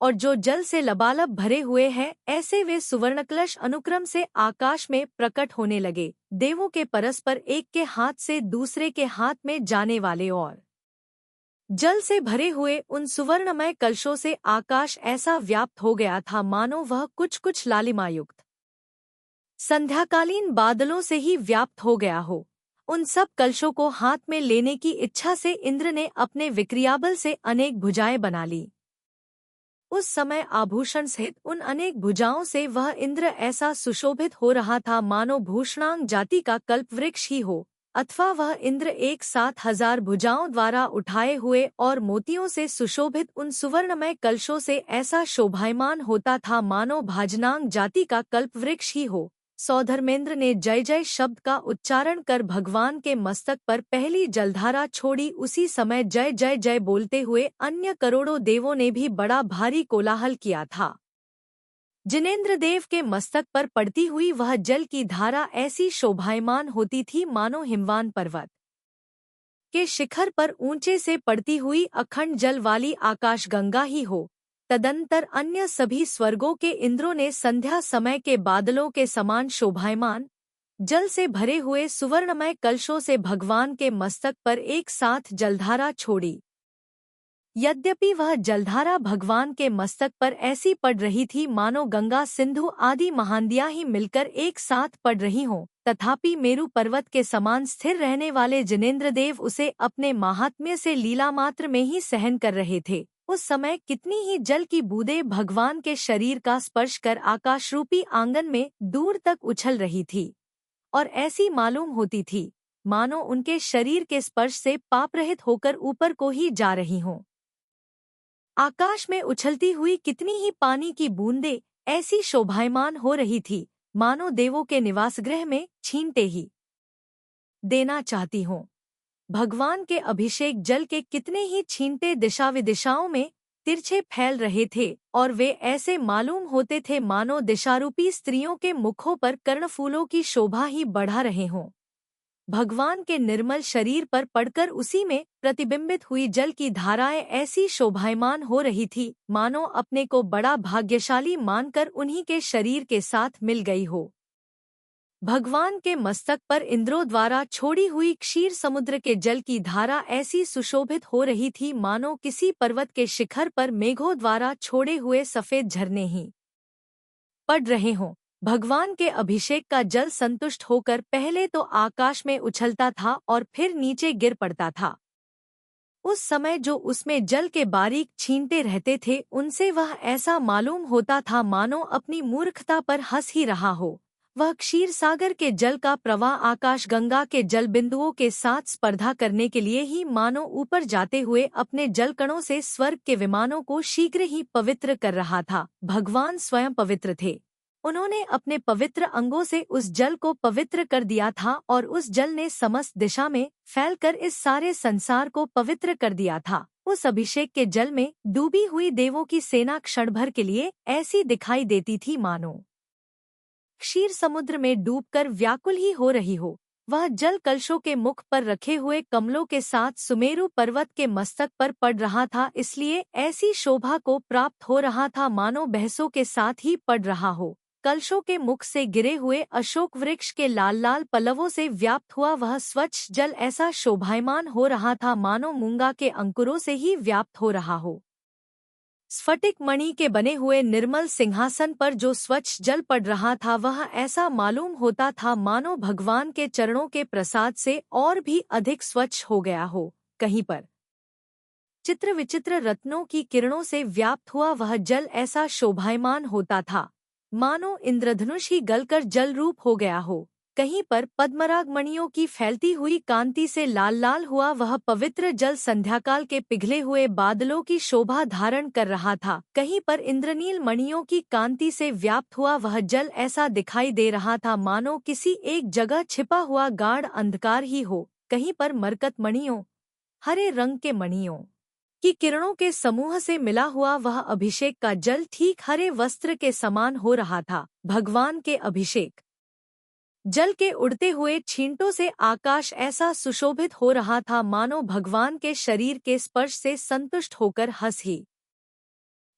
Speaker 1: और जो जल से लबालब भरे हुए हैं। ऐसे वे सुवर्णकलश अनुक्रम से आकाश में प्रकट होने लगे। देवों के परस्पर एक के हाथ से दूसरे के हाथ में जाने वाले और जल से भरे हुए उन सुवर्णमय कलशों से आकाश ऐसा व्याप्त हो गया था मानो वह कुछ कुछ लालिमायुक्त संध्याकालीन बादलों से ही व्याप्त हो गया हो। उन सब कलशों को हाथ में लेने की इच्छा से इंद्र ने अपने विक्रियाबल से अनेक भुजाएं बना ली। उस समय आभूषण सहित उन अनेक भुजाओं से वह इंद्र ऐसा सुशोभित हो रहा था मानो भूषणांग जाति का कल्पवृक्ष ही हो, अथवा वह इंद्र एक 7,000 भुजाओं द्वारा उठाए हुए और मोतियों से सुशोभित उन सुवर्णमय कलशों से ऐसा शोभायमान होता था मानो भाजनांग जाति का कल्पवृक्ष ही हो। सौधर्मेंद्र ने जय जय शब्द का उच्चारण कर भगवान के मस्तक पर पहली जलधारा छोड़ी। उसी समय जय जय जय बोलते हुए अन्य करोड़ों देवों ने भी बड़ा भारी कोलाहल किया था। जिनेंद्र देव के मस्तक पर पड़ती हुई वह जल की धारा ऐसी शोभायमान होती थी मानो हिमवान पर्वत के शिखर पर ऊंचे से पड़ती हुई अखंड जल वाली आकाशगंगा ही हो। तदंतर अन्य सभी स्वर्गों के इंद्रों ने संध्या समय के बादलों के समान शोभायमान जल से भरे हुए सुवर्णमय कलशों से भगवान के मस्तक पर एक साथ जलधारा छोड़ी। यद्यपि वह जलधारा भगवान के मस्तक पर ऐसी पड़ रही थी मानो गंगा सिंधु आदि महानदियां ही मिलकर एक साथ पड़ रही हों, तथापि मेरु पर्वत के समान स्थिर रहने वाले जिनेंद्र देव उसे अपने माहात्म्य से लीला मात्र में ही सहन कर रहे थे। उस समय कितनी ही जल की बूंदें भगवान के शरीर का स्पर्श कर आकाशरूपी आंगन में दूर तक उछल रही थी और ऐसी मालूम होती थी मानो उनके शरीर के स्पर्श से पाप रहित होकर ऊपर को ही जा रही हों। आकाश में उछलती हुई कितनी ही पानी की बूंदें ऐसी शोभायमान हो रही थी मानो देवों के निवासगृह में छींटे ही देना चाहती हों। भगवान के अभिषेक जल के कितने ही छींटे दिशा विदिशाओं में तिरछे फैल रहे थे और वे ऐसे मालूम होते थे मानो दिशारूपी स्त्रियों के मुखों पर कर्णफूलों की शोभा ही बढ़ा रहे हों। भगवान के निर्मल शरीर पर पड़कर उसी में प्रतिबिंबित हुई जल की धाराएं ऐसी शोभायमान हो रही थी मानो अपने को बड़ा भाग्यशाली मानकर उन्हीं के शरीर के साथ मिल गई हो। भगवान के मस्तक पर इंद्रों द्वारा छोड़ी हुई क्षीर समुद्र के जल की धारा ऐसी सुशोभित हो रही थी मानो किसी पर्वत के शिखर पर मेघों द्वारा छोड़े हुए सफेद झरने ही पड़ रहे हों। भगवान के अभिषेक का जल संतुष्ट होकर पहले तो आकाश में उछलता था और फिर नीचे गिर पड़ता था। उस समय जो उसमें जल के बारीक छींटे रहते थे उनसे वह ऐसा मालूम होता था मानो अपनी मूर्खता पर हंस ही रहा हो। वह क्षीर सागर के जल का प्रवाह आकाश गंगा के जल बिंदुओं के साथ स्पर्धा करने के लिए ही मानो ऊपर जाते हुए अपने जलकणों से स्वर्ग के विमानों को शीघ्र ही पवित्र कर रहा था। भगवान स्वयं पवित्र थे। उन्होंने अपने पवित्र अंगों से उस जल को पवित्र कर दिया था और उस जल ने समस्त दिशा में फैलकर इस सारे संसार को पवित्र कर दिया था। उस अभिषेक के जल में डूबी हुई देवों की सेना क्षण भर के लिए ऐसी दिखाई देती थी मानो क्षीर समुद्र में डूबकर व्याकुल ही हो रही हो। वह जल कलशों के मुख पर रखे हुए कमलों के साथ सुमेरु पर्वत के मस्तक पर पड़ रहा था, इसलिए ऐसी शोभा को प्राप्त हो रहा था मानो बहसों के साथ ही पड़ रहा हो। कलशों के मुख से गिरे हुए अशोक वृक्ष के लाल लाल पल्लवों से व्याप्त हुआ वह स्वच्छ जल ऐसा शोभायमान हो रहा था मानो मूंगा के अंकुरों से ही व्याप्त हो रहा हो। स्फटिक मणि के बने हुए निर्मल सिंहासन पर जो स्वच्छ जल पड़ रहा था वह ऐसा मालूम होता था मानो भगवान के चरणों के प्रसाद से और भी अधिक स्वच्छ हो गया हो। कहीं पर चित्र विचित्र रत्नों की किरणों से व्याप्त हुआ वह जल ऐसा शोभायमान होता था मानो इंद्रधनुष ही गलकर जल रूप हो गया हो। कहीं पर पद्मराग मणियों की फैलती हुई कांति से लाल लाल हुआ वह पवित्र जल संध्याकाल के पिघले हुए बादलों की शोभा धारण कर रहा था। कहीं पर इंद्रनील मणियों की कांति से व्याप्त हुआ वह जल ऐसा दिखाई दे रहा था मानो किसी एक जगह छिपा हुआ गाढ़ अंधकार ही हो। कहीं पर मरकत मणियों, हरे रंग के मणियों की किरणों के समूह से मिला हुआ वह अभिषेक का जल ठीक हरे वस्त्र के समान हो रहा था। भगवान के अभिषेक जल के उड़ते हुए छींटों से आकाश ऐसा सुशोभित हो रहा था मानो भगवान के शरीर के स्पर्श से संतुष्ट होकर हंस ही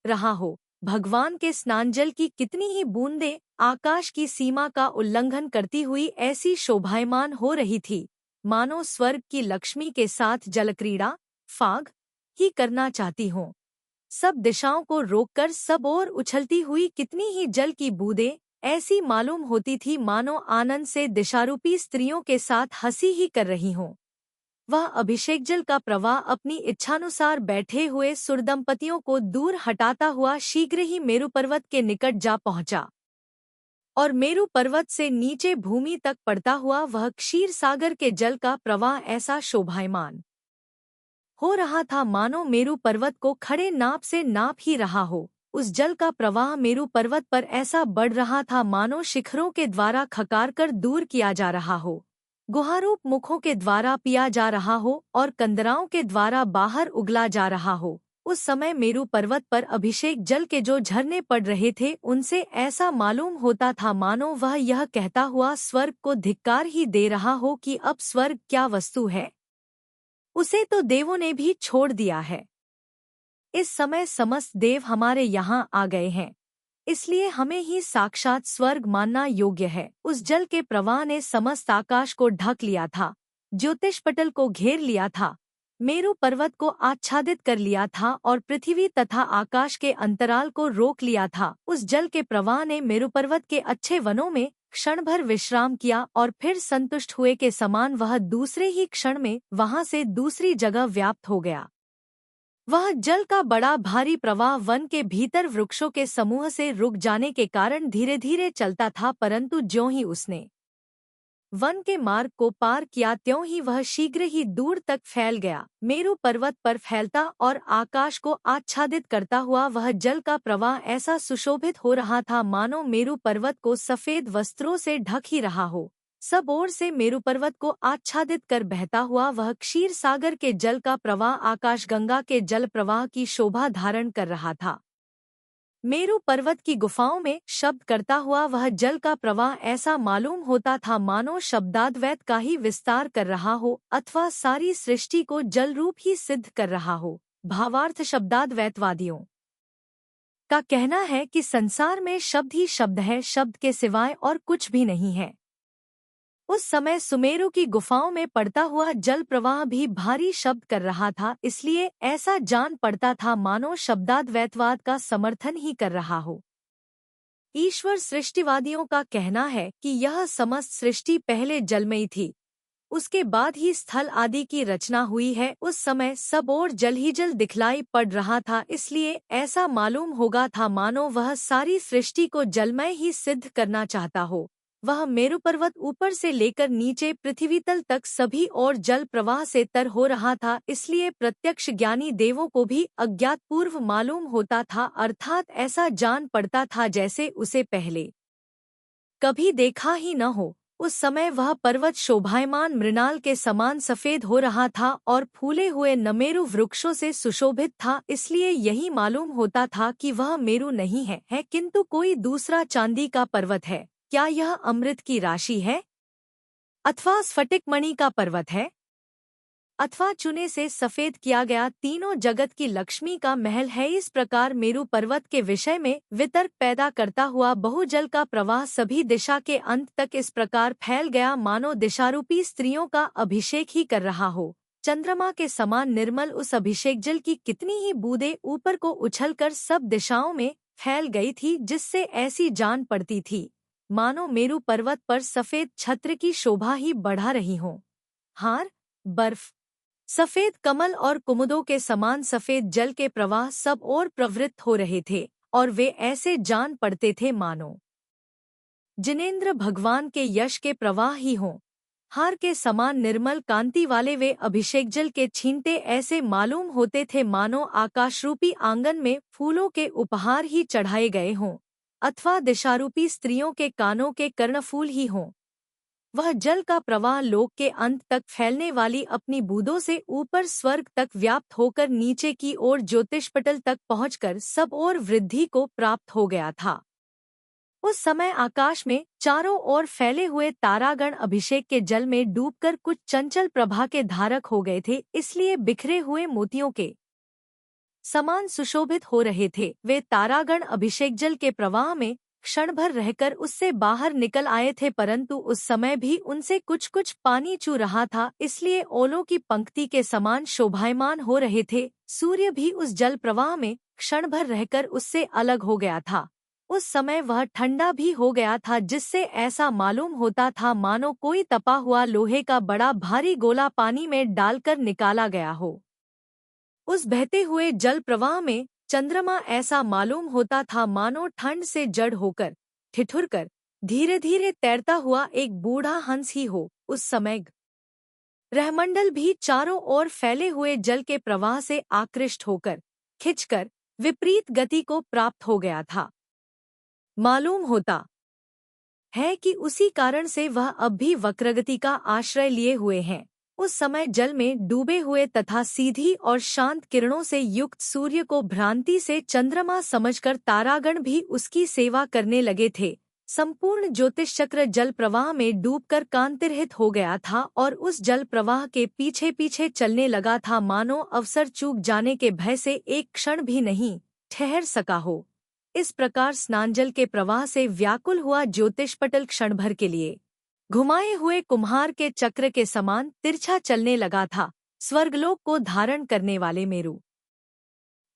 Speaker 1: रहा हो। भगवान के स्नानजल की कितनी ही बूंदें आकाश की सीमा का उल्लंघन करती हुई ऐसी शोभायमान हो रही थी मानो स्वर्ग की लक्ष्मी के साथ जलक्रीड़ा फाग ही करना चाहती हों। सब दिशाओं को रोककर सब ओर उछलती हुई कितनी ही जल की बूंदें ऐसी मालूम होती थी मानो आनंद से दिशारूपी स्त्रियों के साथ हंसी ही कर रही हों। वह अभिषेक जल का प्रवाह अपनी इच्छानुसार बैठे हुए सुरदंपतियों को दूर हटाता हुआ शीघ्र ही मेरु पर्वत के निकट जा पहुंचा और मेरु पर्वत से नीचे भूमि तक पड़ता हुआ वह क्षीर सागर के जल का प्रवाह ऐसा शोभायमान हो रहा था मानो मेरु पर्वत को खड़े नाप से नाप ही रहा हो। उस जल का प्रवाह मेरु पर्वत पर ऐसा बढ़ रहा था मानो शिखरों के द्वारा खकार कर दूर किया जा रहा हो, गुहारूप मुखों के द्वारा पिया जा रहा हो और कंदराओं के द्वारा बाहर उगला जा रहा हो। उस समय मेरु पर्वत पर अभिषेक जल के जो झरने पड़ रहे थे उनसे ऐसा मालूम होता था मानो वह यह कहता हुआ स्वर्ग को धिक्कार ही दे रहा हो कि अब स्वर्ग क्या वस्तु है, उसे तो देवों ने भी छोड़ दिया है। इस समय समस्त देव हमारे यहाँ आ गए हैं, इसलिए हमें ही साक्षात स्वर्ग मानना योग्य है। उस जल के प्रवाह ने समस्त आकाश को ढक लिया था, ज्योतिषपटल को घेर लिया था, मेरु पर्वत को आच्छादित कर लिया था और पृथ्वी तथा आकाश के अंतराल को रोक लिया था। उस जल के प्रवाह ने मेरु पर्वत के अच्छे वनों में क्षण भर विश्राम किया और फिर संतुष्ट हुए के समान वह दूसरे ही क्षण में वहां से दूसरी जगह व्याप्त हो गया। वह जल का बड़ा भारी प्रवाह वन के भीतर वृक्षों के समूह से रुक जाने के कारण धीरे धीरे चलता था, परंतु ज्यों ही उसने वन के मार्ग को पार किया त्यों ही वह शीघ्र ही दूर तक फैल गया। मेरु पर्वत पर फैलता और आकाश को आच्छादित करता हुआ वह जल का प्रवाह ऐसा सुशोभित हो रहा था मानो मेरु पर्वत को सफेद वस्त्रों से ढक ही रहा हो। सब ओर से मेरु पर्वत को आच्छादित कर बहता हुआ वह क्षीर सागर के जल का प्रवाह आकाशगंगा के जल प्रवाह की शोभा धारण कर रहा था। मेरु पर्वत की गुफाओं में शब्द करता हुआ वह जल का प्रवाह ऐसा मालूम होता था मानो शब्दाद्वैत का ही विस्तार कर रहा हो अथवा सारी सृष्टि को जल रूप ही सिद्ध कर रहा हो। भावार्थ शब्दाद्वैतवादियों का कहना है कि संसार में शब्द ही शब्द है, शब्द के सिवाय और कुछ भी नहीं है। उस समय सुमेरु की गुफाओं में पड़ता हुआ जल प्रवाह भी भारी शब्द कर रहा था, इसलिए ऐसा जान पड़ता था मानो शब्दाद्वैतवाद का समर्थन ही कर रहा हो। ईश्वर सृष्टिवादियों का कहना है कि यह समस्त सृष्टि पहले जलमयी थी, उसके बाद ही स्थल आदि की रचना हुई है। उस समय सब ओर जल ही जल दिखलाई पड़ रहा था, इसलिए ऐसा मालूम होगा था मानो वह सारी सृष्टि को जलमय ही सिद्ध करना चाहता हो। वह मेरु पर्वत ऊपर से लेकर नीचे पृथ्वी तल तक सभी और जल प्रवाह से तर हो रहा था, इसलिए प्रत्यक्ष ज्ञानी देवों को भी अज्ञात पूर्व मालूम होता था, अर्थात ऐसा जान पड़ता था जैसे उसे पहले कभी देखा ही न हो। उस समय वह पर्वत शोभायमान मृणाल के समान सफेद हो रहा था और फूले हुए नमेरु वृक्षों से सुशोभित था, इसलिए यही मालूम होता था कि वह मेरु नहीं है किंतु कोई दूसरा चांदी का पर्वत है। क्या यह अमृत की राशि है अथवा स्फटिक मणि का पर्वत है अथवा चूने से सफेद किया गया तीनों जगत की लक्ष्मी का महल है। इस प्रकार मेरु पर्वत के विषय में वितर्क पैदा करता हुआ बहुजल का प्रवाह सभी दिशा के अंत तक इस प्रकार फैल गया मानो दिशारूपी स्त्रियों का अभिषेक ही कर रहा हो। चंद्रमा के समान निर्मल उस अभिषेक जल की कितनी ही बूंदें ऊपर को उछलकर सब दिशाओं में फैल गई थी, जिससे ऐसी जान पड़ती थी मानो मेरु पर्वत पर सफेद छत्र की शोभा ही बढ़ा रही हो। हार, बर्फ, सफेद कमल और कुमुदों के समान सफेद जल के प्रवाह सब ओर प्रवृत्त हो रहे थे और वे ऐसे जान पड़ते थे मानो जिनेंद्र भगवान के यश के प्रवाह ही हों। हार के समान निर्मल कांति वाले वे अभिषेक जल के छींटे ऐसे मालूम होते थे मानो आकाशरूपी आंगन में फूलों के उपहार ही चढ़ाए गए हों अथवा दिशारूपी स्त्रियों के कानों के कर्णफूल ही हों। वह जल का प्रवाह लोक के अंत तक फैलने वाली अपनी बूंदों से ऊपर स्वर्ग तक व्याप्त होकर नीचे की ओर ज्योतिषपटल तक पहुंचकर सब ओर वृद्धि को प्राप्त हो गया था। उस समय आकाश में चारों ओर फैले हुए तारागण अभिषेक के जल में डूबकर कुछ चंचल प्रभा के धारक हो गए थे, इसलिए बिखरे हुए मोतियों के समान सुशोभित हो रहे थे। वे तारागण अभिषेक जल के प्रवाह में क्षण भर रहकर उससे बाहर निकल आए थे, परंतु उस समय भी उनसे कुछ कुछ पानी चू रहा था, इसलिए ओलों की पंक्ति के समान शोभायमान हो रहे थे। सूर्य भी उस जल प्रवाह में क्षण भर रहकर उससे अलग हो गया था। उस समय वह ठंडा भी हो गया था, जिससे ऐसा मालूम होता था मानो कोई तपा हुआ लोहे का बड़ा भारी गोला पानी में डालकर निकाला गया हो। उस बहते हुए जल प्रवाह में चंद्रमा ऐसा मालूम होता था मानो ठंड से जड़ होकर, ठिठुरकर, धीरे धीरे तैरता हुआ एक बूढ़ा हंस ही हो। उस समय ग्रहमंडल भी चारों ओर फैले हुए जल के प्रवाह से आकृष्ट होकर, खिंचकर, विपरीत गति को प्राप्त हो गया था। मालूम होता है कि उसी कारण से वह अब भी वक्रगति का आश्रय लिए हुए हैं। उस समय जल में डूबे हुए तथा सीधी और शांत किरणों से युक्त सूर्य को भ्रांति से चंद्रमा समझकर तारागण भी उसकी सेवा करने लगे थे। संपूर्ण ज्योतिष चक्र जल प्रवाह में डूबकर कांतिरहित हो गया था और उस जल प्रवाह के पीछे पीछे चलने लगा था, मानो अवसर चूक जाने के भय से एक क्षण भी नहीं ठहर सका हो। इस प्रकार स्नानजल के प्रवाह से व्याकुल हुआ ज्योतिषपटल क्षण भर के लिए घुमाए हुए कुम्हार के चक्र के समान तिरछा चलने लगा था। स्वर्गलोक को धारण करने वाले मेरु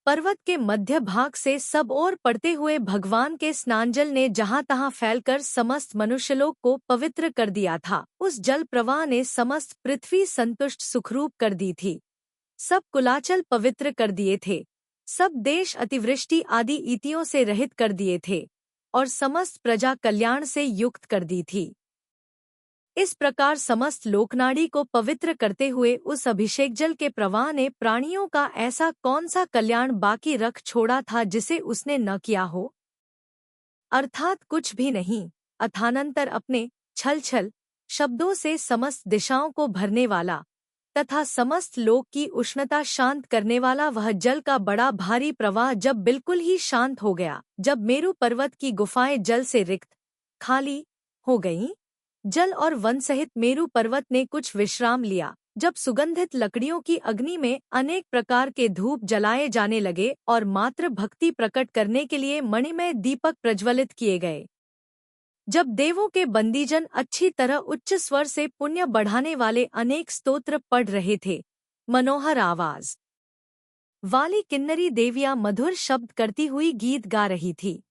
Speaker 1: पर्वत के मध्य भाग से सब ओर पड़ते हुए भगवान के स्नानजल ने जहां तहां फैलकर समस्त मनुष्यलोक को पवित्र कर दिया था। उस जल प्रवाह ने समस्त पृथ्वी संतुष्ट सुखरूप कर दी थी। सब कुलाचल पवित्र कर दिए थे। सब देश अतिवृष्टि आदि इतियों से रहित कर दिए थे और समस्त प्रजा कल्याण से युक्त कर दी थी। इस प्रकार समस्त लोकनाड़ी को पवित्र करते हुए उस अभिषेक जल के प्रवाह ने प्राणियों का ऐसा कौन सा कल्याण बाकी रख छोड़ा था जिसे उसने न किया हो? अर्थात कुछ भी नहीं। अथानंतर अपने छल छल शब्दों से समस्त दिशाओं को भरने वाला तथा समस्त लोक की उष्णता शांत करने वाला वह जल का बड़ा भारी प्रवाह जब बिल्कुल ही शांत हो गया, जब मेरु पर्वत की गुफाएं जल से रिक्त खाली हो गईं, जल और वन सहित मेरु पर्वत ने कुछ विश्राम लिया, जब सुगंधित लकड़ियों की अग्नि में अनेक प्रकार के धूप जलाए जाने लगे और मात्र भक्ति प्रकट करने के लिए मणिमय दीपक प्रज्वलित किए गए, जब देवों के बंदीजन अच्छी तरह उच्च स्वर से पुण्य बढ़ाने वाले अनेक स्तोत्र पढ़ रहे थे, मनोहर आवाज वाली किन्नरी देवियां मधुर शब्द करती हुई गीत गा रही थी,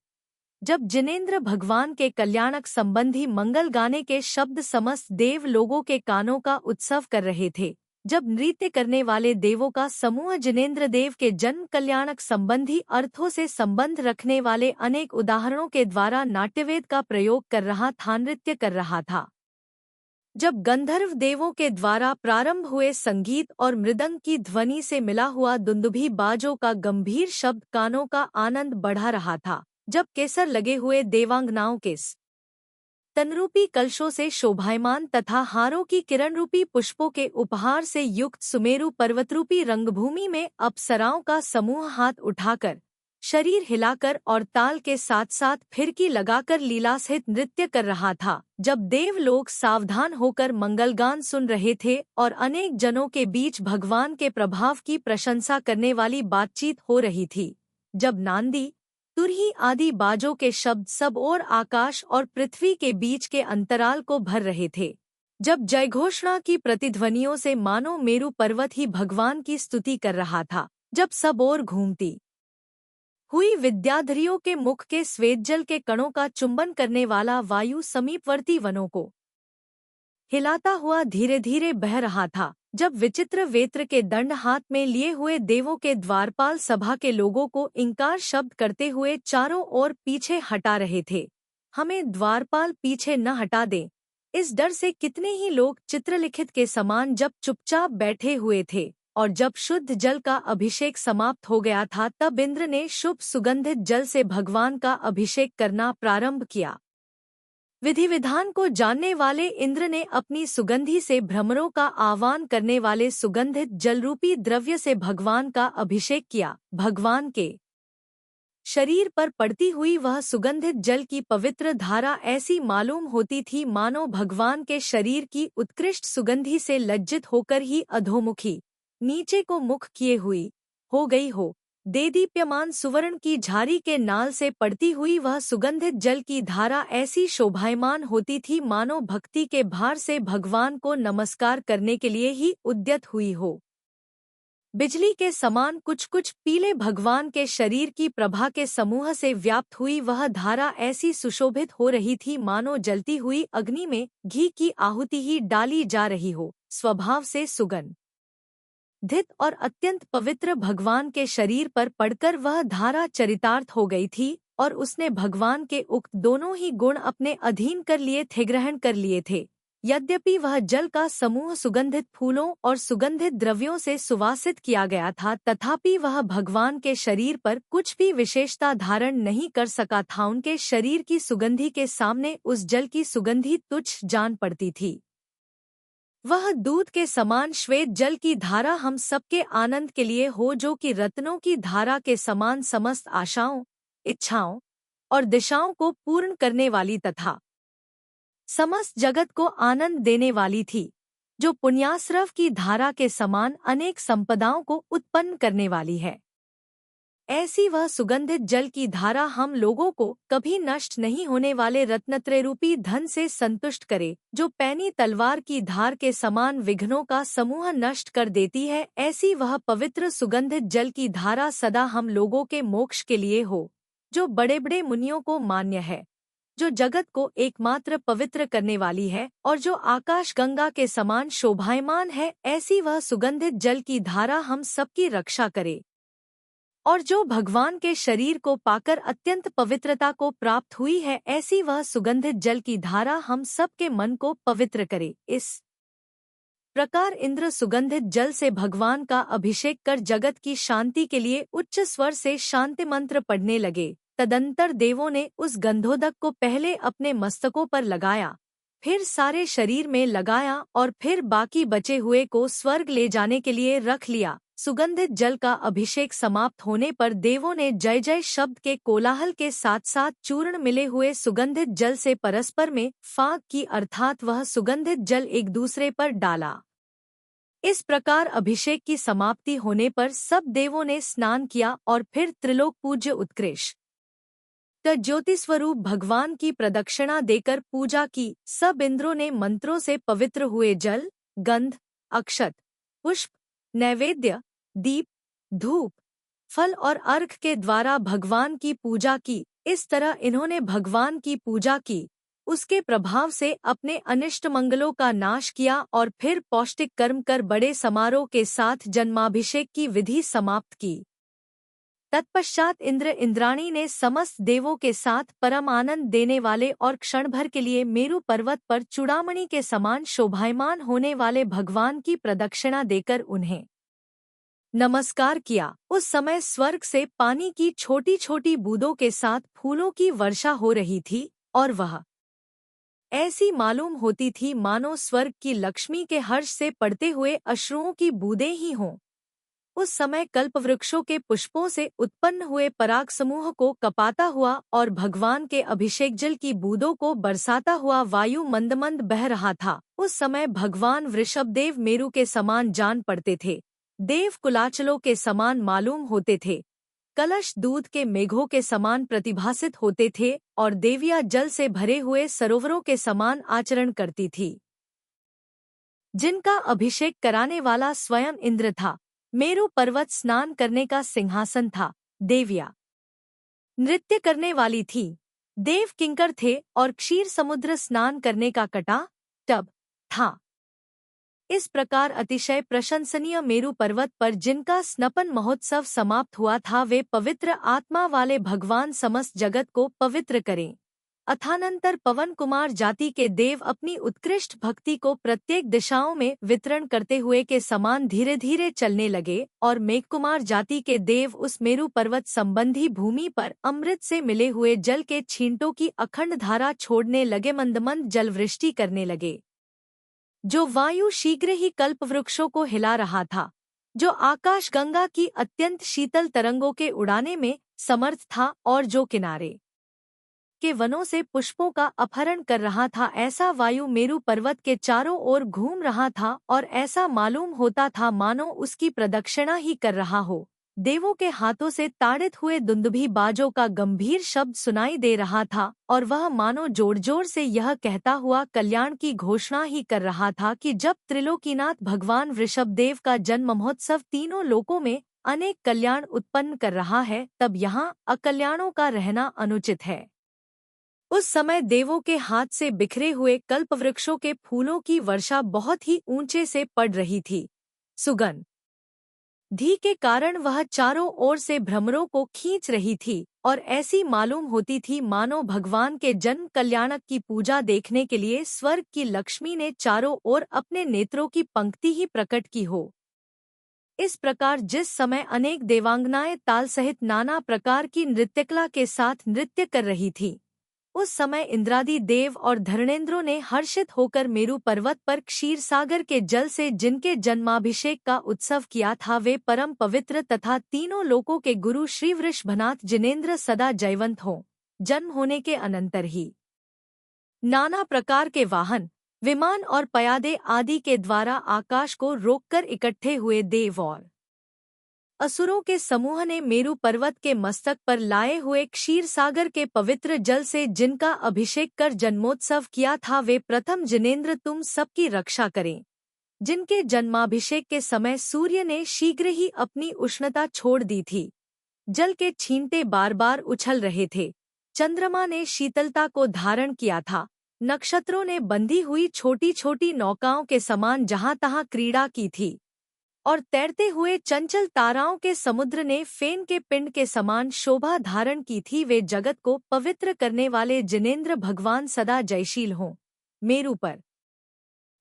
Speaker 1: जब जिनेंद्र भगवान के कल्याणक संबंधी मंगल गाने के शब्द समस्त देव लोगों के कानों का उत्सव कर रहे थे, जब नृत्य करने वाले देवों का समूह जिनेंद्र देव के जन्म कल्याणक संबंधी अर्थों से संबंध रखने वाले अनेक उदाहरणों के द्वारा नाट्यवेद का प्रयोग कर रहा था, नृत्य कर रहा था, जब गंधर्व देवों के द्वारा प्रारंभ हुए संगीत और मृदंग की ध्वनि से मिला हुआ दुंदुभी बाजों का गंभीर शब्द कानों का आनंद बढ़ा रहा था, जब केसर लगे हुए देवांगनाओं के तनरूपी कलशों से शोभायमान तथा हारों की किरण रूपी पुष्पों के उपहार से युक्त सुमेरु पर्वतरूपी रंगभूमि में अप्सराओं का समूह हाथ उठाकर, शरीर हिलाकर और ताल के साथ साथ फिरकी लगाकर लीलासहित नृत्य कर रहा था, जब देव लोग सावधान होकर मंगलगान सुन रहे थे और अनेक जनों के बीच भगवान के प्रभाव की प्रशंसा करने वाली बातचीत हो रही थी, जब नांदी तुरही आदि बाजों के शब्द सब ओर आकाश और पृथ्वी के बीच के अंतराल को भर रहे थे, जब जयघोषणा की प्रतिध्वनियों से मानो मेरु पर्वत ही भगवान की स्तुति कर रहा था, जब सब ओर घूमती हुई विद्याधरियों के मुख के स्वेदजल के कणों का चुंबन करने वाला वायु समीपवर्ती वनों को हिलाता हुआ धीरे धीरे बह रहा था, जब विचित्र वेत्र के दंड हाथ में लिए हुए देवों के द्वारपाल सभा के लोगों को इंकार शब्द करते हुए चारों ओर पीछे हटा रहे थे, हमें द्वारपाल पीछे न हटा दें, इस डर से कितने ही लोग चित्रलिखित के समान जब चुपचाप बैठे हुए थे, और जब शुद्ध जल का अभिषेक समाप्त हो गया था तब इंद्र ने शुभ सुगंधित जल से भगवान का अभिषेक करना प्रारंभ किया। विधि विधान को जानने वाले इंद्र ने अपनी सुगंधि से भ्रमरों का आह्वान करने वाले सुगंधित जलरूपी द्रव्य से भगवान का अभिषेक किया। भगवान के शरीर पर पड़ती हुई वह सुगंधित जल की पवित्र धारा ऐसी मालूम होती थी मानो भगवान के शरीर की उत्कृष्ट सुगंधि से लज्जित होकर ही अधोमुखी नीचे को मुख किए हुई हो गई हो। देदीप्यमान सुवर्ण की झारी के नाल से पड़ती हुई वह सुगंधित जल की धारा ऐसी शोभायमान होती थी मानो भक्ति के भार से भगवान को नमस्कार करने के लिए ही उद्यत हुई हो। बिजली के समान कुछ कुछ पीले भगवान के शरीर की प्रभा के समूह से व्याप्त हुई वह धारा ऐसी सुशोभित हो रही थी मानो जलती हुई अग्नि में घी की आहुति ही डाली जा रही हो। स्वभाव से सुगंधित और अत्यंत पवित्र भगवान के शरीर पर पड़कर वह धारा चरितार्थ हो गई थी और उसने भगवान के उक्त दोनों ही गुण अपने अधीन कर लिए थे, ग्रहण कर लिए थे। यद्यपि वह जल का समूह सुगंधित फूलों और सुगंधित द्रव्यों से सुवासित किया गया था, तथापि वह भगवान के शरीर पर कुछ भी विशेषता धारण नहीं कर सका था। उनके शरीर की सुगंधि के सामने उस जल की सुगंधि तुच्छ जान पड़ती थी। वह दूध के समान श्वेत जल की धारा हम सबके आनंद के लिए हो, जो कि रत्नों की धारा के समान समस्त आशाओं, इच्छाओं और दिशाओं को पूर्ण करने वाली तथा समस्त जगत को आनंद देने वाली थी, जो पुण्याश्रव की धारा के समान अनेक संपदाओं को उत्पन्न करने वाली है। ऐसी वह सुगंधित जल की धारा हम लोगों को कभी नष्ट नहीं होने वाले रत्नत्रय रूपी धन से संतुष्ट करे, जो पैनी तलवार की धार के समान विघ्नों का समूह नष्ट कर देती है। ऐसी वह पवित्र सुगंधित जल की धारा सदा हम लोगों के मोक्ष के लिए हो, जो बड़े बड़े मुनियों को मान्य है, जो जगत को एकमात्र पवित्र करने वाली है और जो आकाश गंगा के समान शोभायमान है। ऐसी वह सुगंधित जल की धारा हम सबकी रक्षा करे और जो भगवान के शरीर को पाकर अत्यंत पवित्रता को प्राप्त हुई है, ऐसी वह सुगंधित जल की धारा हम सबके मन को पवित्र करे। इस प्रकार इंद्र सुगंधित जल से भगवान का अभिषेक कर जगत की शांति के लिए उच्च स्वर से शांति मंत्र पढ़ने लगे। तदंतर देवों ने उस गंधोदक को पहले अपने मस्तकों पर लगाया, फिर सारे शरीर में लगाया और फिर बाकी बचे हुए को स्वर्ग ले जाने के लिए रख लिया। सुगंधित जल का अभिषेक समाप्त होने पर देवों ने जय जय शब्द के कोलाहल के साथ साथ चूर्ण मिले हुए सुगंधित जल से परस्पर में फाग की, अर्थात वह सुगंधित जल एक दूसरे पर डाला। इस प्रकार अभिषेक की समाप्ति होने पर सब देवों ने स्नान किया और फिर त्रिलोक पूज्य उत्कृष्ट ज्योतिस्वरूप भगवान की प्रदक्षिणा देकर पूजा की। सब इंद्रों ने मंत्रों से पवित्र हुए जल, गंध, अक्षत, पुष्प, नैवेद्य, दीप, धूप, फल और अर्घ के द्वारा भगवान की पूजा की। इस तरह इन्होंने भगवान की पूजा की, उसके प्रभाव से अपने अनिष्ट मंगलों का नाश किया और फिर पौष्टिक कर्म कर बड़े समारोह के साथ जन्माभिषेक की विधि समाप्त की। तत्पश्चात इंद्र इंद्राणी ने समस्त देवों के साथ परम आनंद देने वाले और क्षण भर के लिए मेरु पर्वत पर चूड़ामणि के समान शोभायमान होने वाले भगवान की प्रदक्षिणा देकर उन्हें नमस्कार किया। उस समय स्वर्ग से पानी की छोटी छोटी बूंदों के साथ फूलों की वर्षा हो रही थी और वह ऐसी मालूम होती थी मानो स्वर्ग की लक्ष्मी के हर्ष से पड़ते हुए अश्रुओं की बूंदें ही हों। उस समय कल्पवृक्षों के पुष्पों से उत्पन्न हुए पराग समूह को कपाता हुआ और भगवान के अभिषेक जल की बूंदों को बरसाता हुआ वायु मंद मंद बह रहा था। उस समय भगवान वृषभदेव मेरु के समान जान पड़ते थे, देव कुलाचलों के समान मालूम होते थे, कलश दूध के मेघों के समान प्रतिभासित होते थे और देवियां जल से भरे हुए सरोवरों के समान आचरण करती थी। जिनका अभिषेक कराने वाला स्वयं इंद्र था, मेरु पर्वत स्नान करने का सिंहासन था, देवियां नृत्य करने वाली थी, देव किंकर थे और क्षीर समुद्र स्नान करने का कटा टब था। इस प्रकार अतिशय प्रशंसनीय मेरु पर्वत पर जिनका स्नपन महोत्सव समाप्त हुआ था, वे पवित्र आत्मा वाले भगवान समस्त जगत को पवित्र करें। अथानंतर पवन कुमार जाति के देव अपनी उत्कृष्ट भक्ति को प्रत्येक दिशाओं में वितरण करते हुए के समान धीरे धीरे चलने लगे और मेघकुमार जाति के देव उस मेरु पर्वत संबंधी भूमि पर अमृत से मिले हुए जल के छींटों की अखंड धारा छोड़ने लगे, मंदमंद जलवृष्टि करने लगे। जो वायु शीघ्र ही कल्पवृक्षों को हिला रहा था, जो आकाश गंगा की अत्यंत शीतल तरंगों के उड़ाने में समर्थ था और जो किनारे के वनों से पुष्पों का अपहरण कर रहा था, ऐसा वायु मेरु पर्वत के चारों ओर घूम रहा था और ऐसा मालूम होता था मानो उसकी प्रदक्षिणा ही कर रहा हो। देवों के हाथों से ताड़ित हुए दुंदुभी बाजों का गंभीर शब्द सुनाई दे रहा था और वह मानो जोर जोर से यह कहता हुआ कल्याण की घोषणा ही कर रहा था कि जब त्रिलोकीनाथ भगवान वृषभदेव का जन्म महोत्सव तीनों लोकों में अनेक कल्याण उत्पन्न कर रहा है, तब यहाँ अकल्याणों का रहना अनुचित है। उस समय देवों के हाथ से बिखरे हुए कल्पवृक्षों के फूलों की वर्षा बहुत ही ऊंचे से पड़ रही थी। सुगंध धी के कारण वह चारों ओर से भ्रमरों को खींच रही थी और ऐसी मालूम होती थी मानो भगवान के जन्म कल्याणक की पूजा देखने के लिए स्वर्ग की लक्ष्मी ने चारों ओर अपने नेत्रों की पंक्ति ही प्रकट की हो। इस प्रकार जिस समय अनेक देवांगनाएं ताल सहित नाना प्रकार की नृत्यकला के साथ नृत्य कर रही थी, उस समय इंद्रादि देव और धरणेंद्रों ने हर्षित होकर मेरु पर्वत पर क्षीर सागर के जल से जिनके जन्माभिषेक का उत्सव किया था वे परम पवित्र तथा तीनों लोकों के गुरु श्री वृषभनाथ जिनेंद्र सदा जयवंत हों। जन्म होने के अनंतर ही नाना प्रकार के वाहन, विमान और पयादे आदि के द्वारा आकाश को रोककर इकट्ठे हुए देव और असुरों के समूह ने मेरु पर्वत के मस्तक पर लाए हुए क्षीर सागर के पवित्र जल से जिनका अभिषेक कर जन्मोत्सव किया था वे प्रथम जिनेंद्र तुम सबकी रक्षा करें। जिनके जन्माभिषेक के समय सूर्य ने शीघ्र ही अपनी उष्णता छोड़ दी थी, जल के छींटे बार बार उछल रहे थे, चंद्रमा ने शीतलता को धारण किया था, नक्षत्रों ने बंधी हुई छोटी छोटी नौकाओं के समान जहां तहां क्रीड़ा की थी और तैरते हुए चंचल ताराओं के समुद्र ने फेन के पिंड के समान शोभा धारण की थी। वे जगत को पवित्र करने वाले जिनेंद्र भगवान सदा जयशील हों। मेरु पर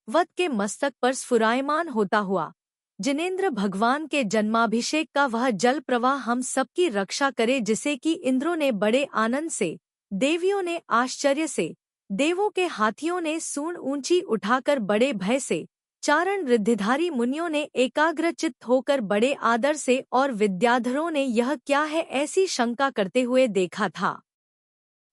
Speaker 1: वत के मस्तक पर स्फुरायमान होता हुआ जिनेंद्र भगवान के जन्माभिषेक का वह जल प्रवाह हम सबकी रक्षा करे, जिसे कि इंद्रों ने बड़े आनंद से, देवियों ने आश्चर्य से, देवों के हाथियों ने सूंड ऊंची उठाकर बड़े भय से, चारण रिद्धिधारी मुनियों ने एकाग्रचित्त होकर बड़े आदर से और विद्याधरों ने यह क्या है ऐसी शंका करते हुए देखा था।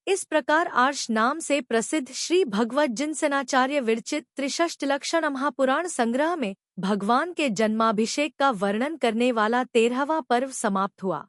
Speaker 1: इस प्रकार आर्ष नाम से प्रसिद्ध श्री भगवत जिनसेनाचार्य विरचित त्रिषष्टलक्षण महापुराण संग्रह में भगवान के जन्माभिषेक का वर्णन करने वाला 13वां पर्व समाप्त हुआ।